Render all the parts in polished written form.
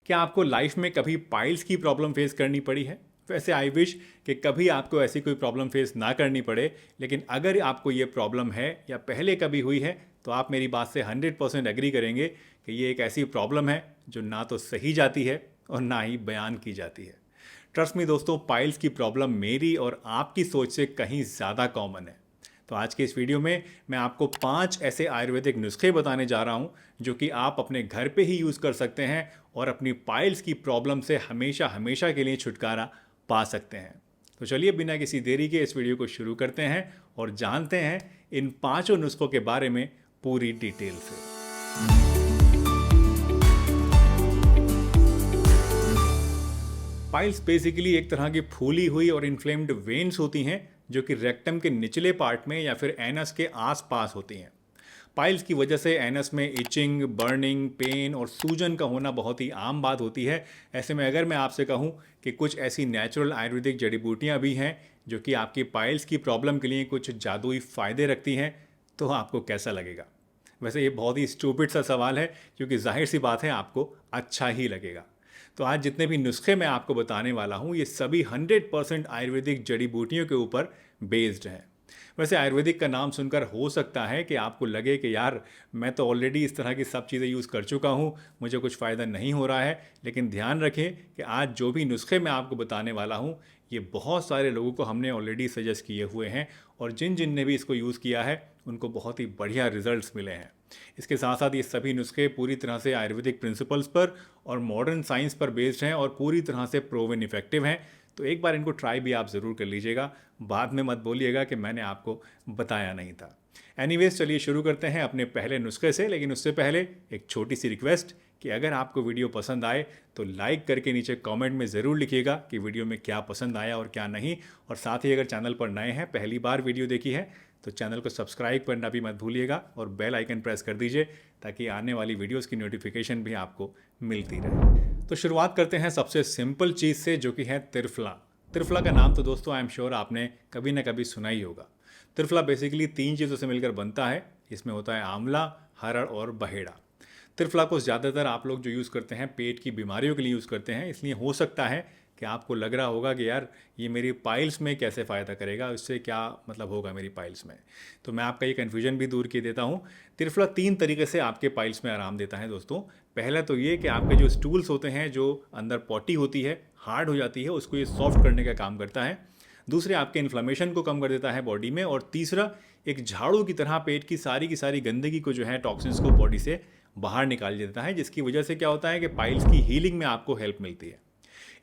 क्या आपको लाइफ में कभी पाइल्स की प्रॉब्लम फेस करनी पड़ी है? वैसे आई विश कि कभी आपको ऐसी कोई प्रॉब्लम फेस ना करनी पड़े, लेकिन अगर आपको ये प्रॉब्लम है या पहले कभी हुई है तो आप मेरी बात से 100% एग्री करेंगे कि ये एक ऐसी प्रॉब्लम है जो ना तो सही जाती है और ना ही बयान की जाती है। ट्रस्ट मी दोस्तों, पाइल्स की प्रॉब्लम मेरी और आपकी सोच से कहीं ज़्यादा कॉमन है। तो आज के इस वीडियो में मैं आपको 5 ऐसे आयुर्वेदिक नुस्खे बताने जा रहा हूँ जो कि आप अपने घर पे ही यूज़ कर सकते हैं और अपनी पाइल्स की प्रॉब्लम से हमेशा हमेशा के लिए छुटकारा पा सकते हैं। तो चलिए बिना किसी देरी के इस वीडियो को शुरू करते हैं और जानते हैं इन पांचों नुस्खों के बारे में पूरी डिटेल से। पाइल्स बेसिकली एक तरह की फूली हुई और इन्फ्लेम्ड वेन्स होती हैं जो कि रेक्टम के निचले पार्ट में या फिर एनस के आसपास होती हैं। पाइल्स की वजह से एनस में इचिंग, बर्निंग, पेन और सूजन का होना बहुत ही आम बात होती है। ऐसे में अगर मैं आपसे कहूँ कि कुछ ऐसी नेचुरल आयुर्वेदिक जड़ी बूटियाँ भी हैं जो कि आपकी पाइल्स की प्रॉब्लम के लिए कुछ जादुई फ़ायदे रखती हैं, तो आपको कैसा लगेगा? वैसे ये बहुत ही स्टूपिड सा सवाल है क्योंकि जाहिर सी बात है आपको अच्छा ही लगेगा। तो आज जितने भी नुस्खे मैं आपको बताने वाला हूँ ये सभी 100% आयुर्वेदिक जड़ी बूटियों के ऊपर बेस्ड हैं। वैसे आयुर्वेदिक का नाम सुनकर हो सकता है कि आपको लगे कि यार मैं तो ऑलरेडी इस तरह की सब चीज़ें यूज़ कर चुका हूँ, मुझे कुछ फ़ायदा नहीं हो रहा है। लेकिन ध्यान रखें कि आज जो भी नुस्खे मैं आपको बताने वाला हूँ ये बहुत सारे लोगों को हमने ऑलरेडी सजेस्ट किए हुए हैं और जिन जिन ने भी इसको यूज़ किया है उनको बहुत ही बढ़िया रिजल्ट्स मिले हैं। इसके साथ साथ ये सभी नुस्खे पूरी तरह से आयुर्वेदिक प्रिंसिपल्स पर और मॉडर्न साइंस पर बेस्ड हैं और पूरी तरह से प्रूवन इफेक्टिव हैं। तो एक बार इनको ट्राई भी आप ज़रूर कर लीजिएगा, बाद में मत बोलिएगा कि मैंने आपको बताया नहीं था। एनीवेज चलिए शुरू करते हैं अपने पहले नुस्खे से, लेकिन उससे पहले एक छोटी सी रिक्वेस्ट कि अगर आपको वीडियो पसंद आए तो लाइक करके नीचे कमेंट में ज़रूर लिखिएगा कि वीडियो में क्या पसंद आया और क्या नहीं। और साथ ही अगर चैनल पर नए हैं, पहली बार वीडियो देखी है, तो चैनल को सब्सक्राइब करना भी मत भूलिएगा और बेल आइकन प्रेस कर दीजिए ताकि आने वाली वीडियोस की नोटिफिकेशन भी आपको मिलती रहे। तो शुरुआत करते हैं सबसे सिंपल चीज़ से जो कि है त्रिफला। त्रिफला का नाम तो दोस्तों आई एम श्योर आपने कभी ना कभी सुना ही होगा। त्रिफला बेसिकली 3 चीज़ों से मिलकर बनता है। इसमें होता है आंवला, हरड़ और बहेड़ा। त्रिफला को ज़्यादातर आप लोग जो यूज़ करते हैं पेट की बीमारियों के लिए यूज़ करते हैं, इसलिए हो सकता है कि आपको लग रहा होगा कि यार ये मेरी पाइल्स में कैसे फ़ायदा करेगा, इससे क्या मतलब होगा मेरी पाइल्स में। तो मैं आपका ये कन्फ्यूजन भी दूर किए देता हूँ। त्रिफला 3 तरीके से आपके पाइल्स में आराम देता है दोस्तों। पहला तो ये कि आपके जो स्टूल्स होते हैं, जो अंदर पॉटी होती है, हार्ड हो जाती है, उसको ये सॉफ्ट करने का काम करता है। दूसरे आपके इन्फ्लेमेशन को कम कर देता है बॉडी में। और तीसरा एक झाड़ू की तरह पेट की सारी गंदगी को जो है टॉक्सिन्स को बॉडी से बाहर निकाल देता है, जिसकी वजह से क्या होता है कि पाइल्स की हीलिंग में आपको हेल्प मिलती है।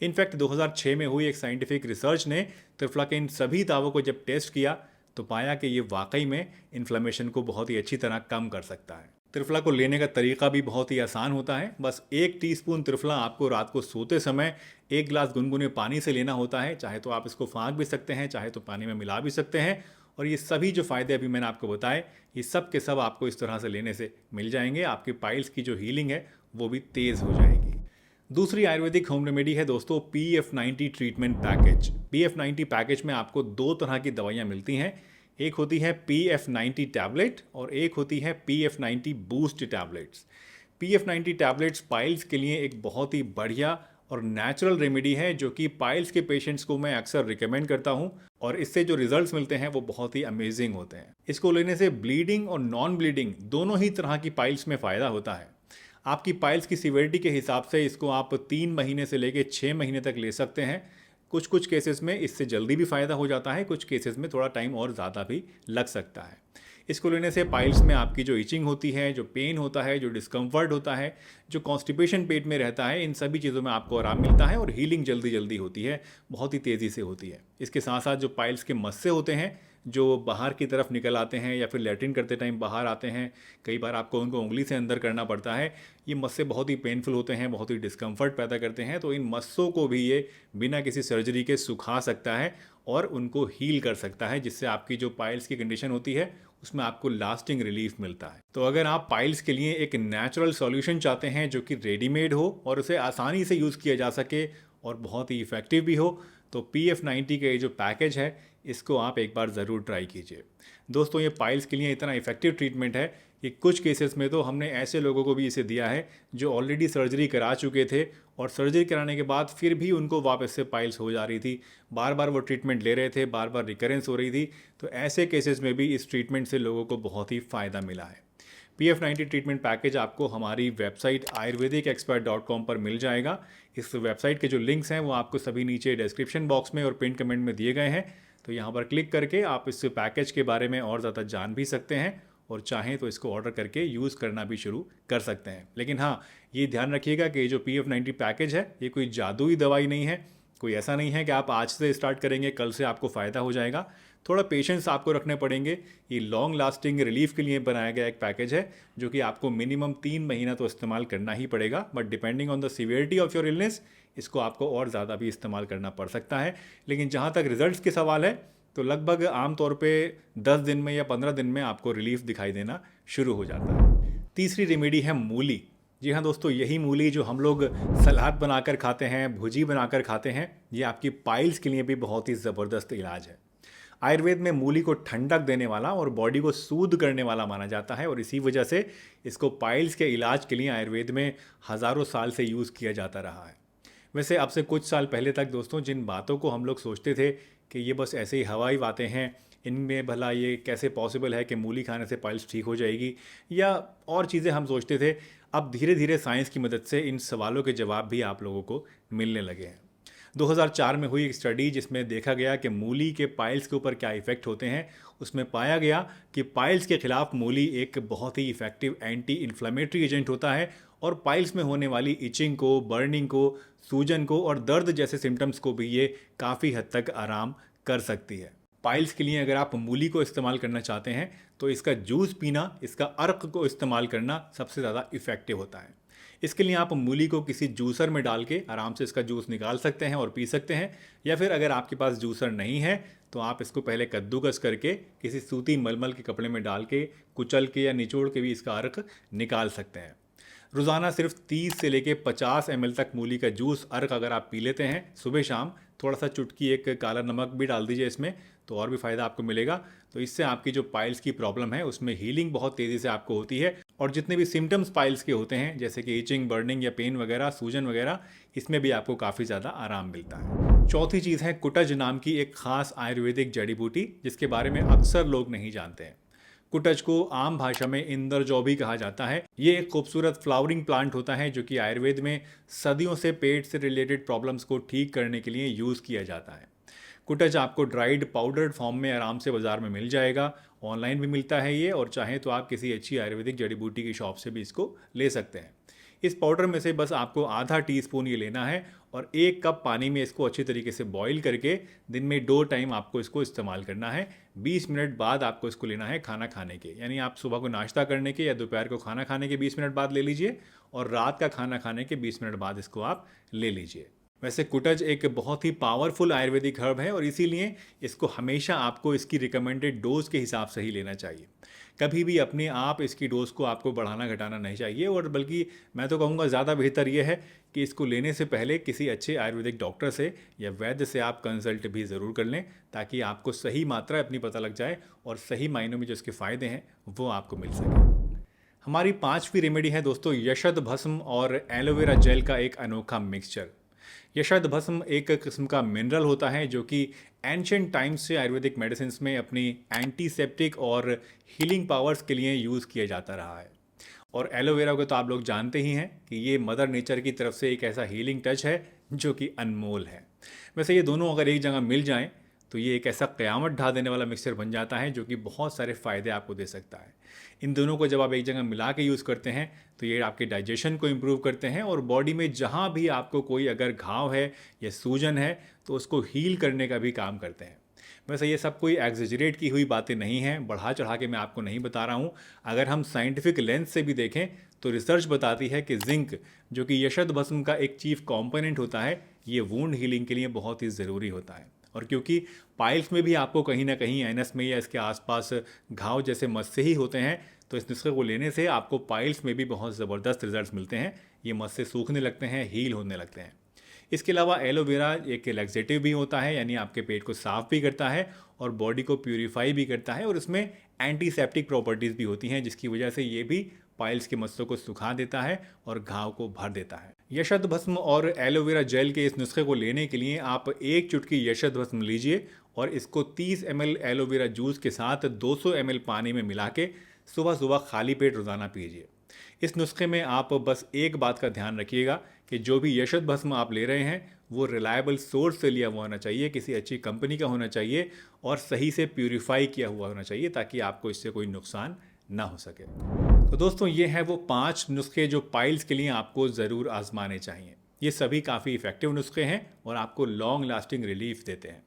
इनफैक्ट 2006 में हुई एक साइंटिफिक रिसर्च ने त्रिफला के इन सभी दावों को जब टेस्ट किया तो पाया कि ये वाकई में इन्फ्लेमेशन को बहुत ही अच्छी तरह कम कर सकता है। त्रिफला को लेने का तरीका भी बहुत ही आसान होता है। बस 1 टीस्पून त्रिफला आपको रात को सोते समय 1 गिलास गुनगुने पानी से लेना होता है। चाहे तो आप इसको फाँक भी सकते हैं, चाहे तो पानी में मिला भी सकते हैं। और ये सभी जो फ़ायदे अभी मैंने आपको बताए, ये सब के सब आपको इस तरह से लेने से मिल जाएंगे। आपकी पाइल्स की जो हीलिंग है वो भी तेज़ हो जाएगी। दूसरी आयुर्वेदिक होम रेमेडी है दोस्तों PF90 treatment package. PF90 package में आपको 2 तरह की दवाइयाँ मिलती हैं। एक होती है PF90 टैबलेट और एक होती है PF90 boost tablets. PF90 tablets piles के लिए एक बहुत ही बढ़िया और नेचुरल रेमेडी है जो कि पाइल्स के पेशेंट्स को मैं अक्सर रिकमेंड करता हूँ और इससे जो रिजल्ट्स मिलते हैं वो बहुत ही अमेजिंग होते हैं। इसको लेने से ब्लीडिंग और नॉन ब्लीडिंग दोनों ही तरह की पाइल्स में फ़ायदा होता है। आपकी पाइल्स की सीवियरिटी के हिसाब से इसको आप 3 महीने से लेकर 6 महीने तक ले सकते हैं। कुछ केसेस में इससे जल्दी भी फ़ायदा हो जाता है, कुछ केसेस में थोड़ा टाइम और ज़्यादा भी लग सकता है। इसको लेने से पाइल्स में आपकी जो इचिंग होती है, जो पेन होता है, जो डिस्कम्फर्ट होता है, जो कॉन्स्टिपेशन पेट में रहता है, इन सभी चीज़ों में आपको आराम मिलता है और हीलिंग जल्दी होती है, बहुत ही तेज़ी से होती है। इसके साथ साथ जो पाइल्स के मस्से होते हैं जो बाहर की तरफ निकल आते हैं या फिर लैट्रिन करते टाइम बाहर आते हैं, कई बार आपको उनको उंगली से अंदर करना पड़ता है। ये मस्से बहुत ही पेनफुल होते हैं, बहुत ही डिस्कम्फर्ट पैदा करते हैं। तो इन मस्सों को भी ये बिना किसी सर्जरी के सुखा सकता है और उनको हील कर सकता है, जिससे आपकी जो पाइल्स की कंडीशन होती है उसमें आपको लास्टिंग रिलीफ मिलता है। तो अगर आप पाइल्स के लिए एक नेचुरल सॉल्यूशन चाहते हैं जो कि रेडीमेड हो और उसे आसानी से यूज़ किया जा सके और बहुत ही इफ़ेक्टिव भी हो, तो PF90 का ये जो पैकेज है इसको आप एक बार ज़रूर ट्राई कीजिए। दोस्तों, ये पाइल्स के लिए इतना इफ़ेक्टिव ट्रीटमेंट है कि कुछ केसेस में तो हमने ऐसे लोगों को भी इसे दिया है जो ऑलरेडी सर्जरी करा चुके थे और सर्जरी कराने के बाद फिर भी उनको वापस से पाइल्स हो जा रही थी, बार बार वो ट्रीटमेंट ले रहे थे, बार बार रिकरेंस हो रही थी। तो ऐसे केसेस में भी इस ट्रीटमेंट से लोगों को बहुत ही फ़ायदा मिला है। PF90 ट्रीटमेंट पैकेज आपको हमारी वेबसाइट ayurvedicexpert.com पर मिल जाएगा। इस वेबसाइट के जो लिंक्स हैं वो आपको सभी नीचे डिस्क्रिप्शन बॉक्स में और पिन कमेंट में दिए गए हैं। तो यहाँ पर क्लिक करके आप इस पैकेज के बारे में और ज़्यादा जान भी सकते हैं और चाहें तो इसको ऑर्डर करके यूज़ करना भी शुरू कर सकते हैं। लेकिन हाँ, ये ध्यान रखिएगा कि जो PF90 पैकेज है ये कोई जादुई दवाई नहीं है। कोई ऐसा नहीं है कि आप आज से स्टार्ट करेंगे कल से आपको फ़ायदा हो जाएगा। थोड़ा पेशेंस आपको रखने पड़ेंगे। ये लॉन्ग लास्टिंग रिलीफ के लिए बनाया गया एक पैकेज है जो कि आपको मिनिमम 3 महीना तो इस्तेमाल करना ही पड़ेगा, but depending on the severity of your illness इसको आपको और ज़्यादा भी इस्तेमाल करना पड़ सकता है। लेकिन जहाँ तक रिजल्ट्स के सवाल है तो लगभग आमतौर पे 10 दिन में या 15 दिन में आपको रिलीफ दिखाई देना शुरू हो जाता है। तीसरी रेमेडी है मूली। जी हाँ दोस्तों, यही मूली जो हम लोग सलाद बनाकर खाते हैं, भुजी बनाकर खाते हैं, ये आपकी पाइल्स के लिए भी बहुत ही ज़बरदस्त इलाज है। आयुर्वेद में मूली को ठंडक देने वाला और बॉडी को सूद करने वाला माना जाता है और इसी वजह से इसको पाइल्स के इलाज के लिए आयुर्वेद में हज़ारों साल से यूज़ किया जाता रहा है। वैसे अब से कुछ साल पहले तक दोस्तों जिन बातों को हम लोग सोचते थे कि ये बस ऐसे ही हवाई बातें हैं, इनमें भला ये कैसे पॉसिबल है कि मूली खाने से पाइल्स ठीक हो जाएगी या और चीज़ें हम सोचते थे, अब धीरे धीरे साइंस की मदद से इन सवालों के जवाब भी आप लोगों को मिलने लगे हैं। 2004 में हुई एक स्टडी जिसमें देखा गया कि मूली के पाइल्स के ऊपर क्या इफ़ेक्ट होते हैं, उसमें पाया गया कि पाइल्स के खिलाफ मूली एक बहुत ही इफ़ेक्टिव एंटी इन्फ्लेमेटरी एजेंट होता है और पाइल्स में होने वाली इचिंग को, बर्निंग को, सूजन को और दर्द जैसे सिम्टम्स को भी ये काफ़ी हद तक आराम कर सकती है। पाइल्स के लिए अगर आप मूली को इस्तेमाल करना चाहते हैं तो इसका जूस पीना, इसका अर्क को इस्तेमाल करना सबसे ज़्यादा इफ़ेक्टिव होता है। इसके लिए आप मूली को किसी जूसर में डाल के आराम से इसका जूस निकाल सकते हैं और पी सकते हैं, या फिर अगर आपके पास जूसर नहीं है तो आप इसको पहले कद्दूकस करके किसी सूती मलमल के कपड़े में डाल के कुचल के या निचोड़ के भी इसका अर्क निकाल सकते हैं। रोज़ाना सिर्फ 30 से लेके 50 ml तक मूली का जूस अर्क अगर आप पी लेते हैं सुबह शाम, थोड़ा सा चुटकी एक काला नमक भी डाल दीजिए इसमें, तो और भी फ़ायदा आपको मिलेगा। तो इससे आपकी जो पाइल्स की प्रॉब्लम है उसमें हीलिंग बहुत तेज़ी से आपको होती है और जितने भी सिम्टम्स पाइल्स के होते हैं जैसे कि इचिंग, बर्निंग या पेन वगैरह, सूजन वगैरह, इसमें भी आपको काफ़ी ज़्यादा आराम मिलता है। चौथी चीज़ है कुटज नाम की एक खास आयुर्वेदिक जड़ी बूटी जिसके बारे में अक्सर लोग नहीं जानते हैं। कुटज को आम भाषा में इंदरजौ भी कहा जाता है। ये एक खूबसूरत फ्लावरिंग प्लांट होता है जो कि आयुर्वेद में सदियों से पेट से रिलेटेड प्रॉब्लम्स को ठीक करने के लिए यूज़ किया जाता है। कुटज आपको ड्राइड पाउडर्ड फॉर्म में आराम से बाज़ार में मिल जाएगा, ऑनलाइन भी मिलता है ये, और चाहें तो आप किसी अच्छी आयुर्वेदिक जड़ी बूटी की शॉप से भी इसको ले सकते हैं। इस पाउडर में से बस आपको आधा टीस्पून ये लेना है और 1 कप पानी में इसको अच्छी तरीके से बॉईल करके दिन में 2 टाइम आपको इसको इस्तेमाल करना है। 20 मिनट बाद आपको इसको लेना है खाना खाने के, यानी आप सुबह को नाश्ता करने के या दोपहर को खाना खाने के 20 मिनट बाद ले लीजिए और रात का खाना खाने के 20 मिनट बाद इसको आप ले लीजिए। वैसे कुटज एक बहुत ही पावरफुल आयुर्वेदिक हर्ब है और इसीलिए इसको हमेशा आपको इसकी रिकमेंडेड डोज के हिसाब से ही लेना चाहिए। कभी भी अपने आप इसकी डोज को आपको बढ़ाना घटाना नहीं चाहिए, और बल्कि मैं तो कहूँगा ज़्यादा बेहतर यह है कि इसको लेने से पहले किसी अच्छे आयुर्वेदिक डॉक्टर से या वैद्य से आप कंसल्ट भी ज़रूर कर लें ताकि आपको सही मात्रा अपनी पता लग जाए और सही मायनों में जो इसके फ़ायदे हैं वो आपको मिल सके। हमारी 5वीं रेमेडी है दोस्तों यशद भस्म और एलोवेरा जेल का एक अनोखा मिक्सचर। यशद भस्म एक किस्म का मिनरल होता है जो कि एंशिएंट टाइम्स से आयुर्वेदिक मेडिसिन में अपनी एंटीसेप्टिक और हीलिंग पावर्स के लिए यूज़ किया जाता रहा है। और एलोवेरा को तो आप लोग जानते ही हैं कि ये मदर नेचर की तरफ से एक ऐसा हीलिंग टच है जो कि अनमोल है। वैसे ये दोनों अगर एक जगह मिल जाएं तो ये एक ऐसा क़यामत ढा देने वाला मिक्सचर बन जाता है जो कि बहुत सारे फ़ायदे आपको दे सकता है। इन दोनों को जब आप एक जगह मिला के यूज़ करते हैं तो ये आपके डाइजेशन को इम्प्रूव करते हैं और बॉडी में जहाँ भी आपको कोई अगर घाव है या सूजन है तो उसको हील करने का भी काम करते हैं। वैसे ये सब कोई एग्जेजरेट की हुई बातें नहीं हैं, बढ़ा चढ़ा के मैं आपको नहीं बता रहा हूँ। अगर हम साइंटिफिक लेंस से भी देखें तो रिसर्च बताती है कि जिंक, जो कि यशद भस्म का एक चीफ कॉम्पोनेंट होता है, ये वुंड हीलिंग के लिए बहुत ही ज़रूरी होता है। और क्योंकि पाइल्स में भी आपको कहीं ना कहीं एनस में या इसके आसपास घाव जैसे मस्से ही होते हैं, तो इस नुस्खे को लेने से आपको पाइल्स में भी बहुत ज़बरदस्त रिजल्ट्स मिलते हैं। ये मस्से सूखने लगते हैं, हील होने लगते हैं। इसके अलावा एलोवेरा एक लैक्सेटिव भी होता है, यानी आपके पेट को साफ भी करता है और बॉडी को प्यूरिफाई भी करता है, और इसमें एंटीसेप्टिक प्रॉपर्टीज़ भी होती हैं, जिसकी वजह से ये भी पाइल्स के मस्सों को सुखा देता है और घाव को भर देता है। यशद भस्म और एलोवेरा जेल के इस नुस्खे को लेने के लिए आप 1 चुटकी यशद भस्म लीजिए और इसको 30 ml एलोवेरा जूस के साथ 200 ml पानी में मिला के सुबह सुबह खाली पेट रोज़ाना पीजिए। इस नुस्खे में आप बस एक बात का ध्यान रखिएगा कि जो भी यशद भस्म आप ले रहे हैं वो रिलायबल सोर्स से लिया हुआ होना चाहिए, किसी अच्छी कंपनी का होना चाहिए और सही से प्यूरिफाई किया हुआ होना चाहिए, ताकि आपको इससे कोई नुकसान ना हो सके। तो दोस्तों, ये है वो 5 नुस्खे जो पाइल्स के लिए आपको ज़रूर आजमाने चाहिए। ये सभी काफ़ी इफ़ेक्टिव नुस्खे हैं और आपको लॉन्ग लास्टिंग रिलीफ देते हैं।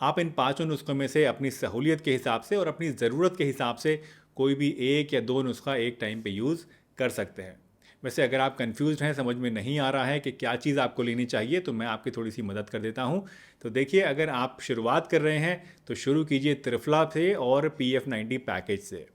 आप इन 5 नुस्खों में से अपनी सहूलियत के हिसाब से और अपनी ज़रूरत के हिसाब से कोई भी 1 या 2 नुस्खा एक टाइम पे यूज़ कर सकते हैं। वैसे अगर आप कंफ्यूज्ड हैं, समझ में नहीं आ रहा है कि क्या चीज़ आपको लेनी चाहिए, तो मैं आपकी थोड़ी सी मदद कर देता हूं। तो देखिए, अगर आप शुरुआत कर रहे हैं तो शुरू कीजिए त्रिफला से और PF90 पैकेज से।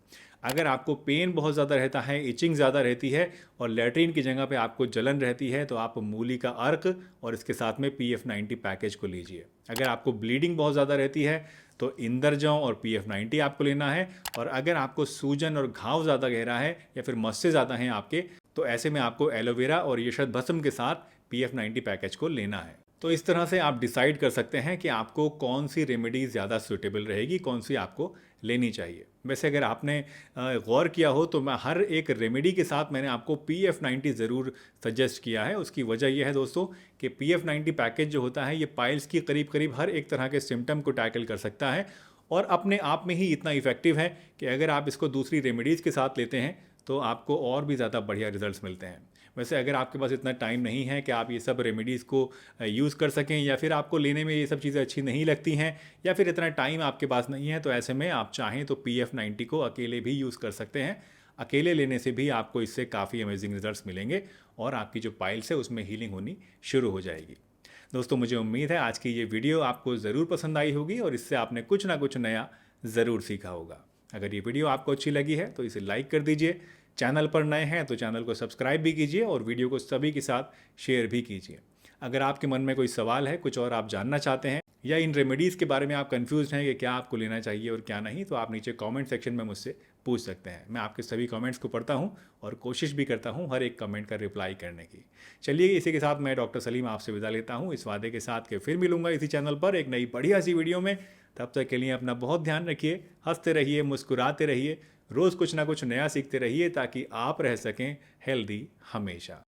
अगर आपको पेन बहुत ज़्यादा रहता है, इचिंग ज़्यादा रहती है और लैट्रिन की जगह पे आपको जलन रहती है, तो आप मूली का अर्क और इसके साथ में PF90 पैकेज को लीजिए। अगर आपको ब्लीडिंग बहुत ज़्यादा रहती है तो इंदरजौ और PF90 आपको लेना है, और अगर आपको सूजन और घाव ज़्यादा गहरा है या फिर मस्से ज़्यादा हैं आपके, तो ऐसे में आपको एलोवेरा और यशद भस्म के साथ PF90 पैकेज को लेना है। तो इस तरह से आप डिसाइड कर सकते हैं कि आपको कौन सी रेमेडी ज़्यादा सूटेबल रहेगी, कौन सी आपको लेनी चाहिए। वैसे अगर आपने गौर किया हो तो मैं हर एक रेमेडी के साथ मैंने आपको PF90 ज़रूर सजेस्ट किया है। उसकी वजह यह है दोस्तों कि PF90 पैकेज जो होता है ये पाइल्स की करीब करीब हर एक तरह के सिम्टम को टैकल कर सकता है और अपने आप में ही इतना इफ़ेक्टिव है कि अगर आप इसको दूसरी रेमेडीज़ के साथ लेते हैं तो आपको और भी ज़्यादा बढ़िया रिजल्ट्स मिलते हैं। वैसे अगर आपके पास इतना टाइम नहीं है कि आप ये सब रेमेडीज़ को यूज़ कर सकें, या फिर आपको लेने में ये सब चीज़ें अच्छी नहीं लगती हैं, या फिर इतना टाइम आपके पास नहीं है, तो ऐसे में आप चाहें तो PF90 को अकेले भी यूज़ कर सकते हैं। अकेले लेने से भी आपको इससे काफ़ी अमेजिंग रिजल्ट्स मिलेंगे और आपकी जो पाइल्स है उसमें हीलिंग होनी शुरू हो जाएगी। दोस्तों, मुझे उम्मीद है आज की ये वीडियो आपको ज़रूर पसंद आई होगी और इससे आपने कुछ ना कुछ नया ज़रूर सीखा होगा। अगर ये वीडियो आपको अच्छी लगी है तो इसे लाइक कर दीजिए। चैनल पर नए हैं तो चैनल को सब्सक्राइब भी कीजिए और वीडियो को सभी के साथ शेयर भी कीजिए। अगर आपके मन में कोई सवाल है, कुछ और आप जानना चाहते हैं, या इन रेमेडीज़ के बारे में आप कंफ्यूज हैं कि क्या आपको लेना चाहिए और क्या नहीं, तो आप नीचे कमेंट सेक्शन में मुझसे पूछ सकते हैं। मैं आपके सभी कमेंट्स को पढ़ता हूं और कोशिश भी करता हूं हर एक कमेंट का रिप्लाई करने की। चलिए, इसी के साथ मैं डॉक्टर सलीम आपसे विदा लेता हूं, इस वादे के साथ कि फिर मिलूंगा इसी चैनल पर एक नई बढ़िया सी वीडियो में। तब तक के लिए अपना बहुत ध्यान रखिए, हंसते रहिए, मुस्कुराते रहिए, रोज़ कुछ ना कुछ नया सीखते रहिए ताकि आप रह सकें हेल्दी हमेशा।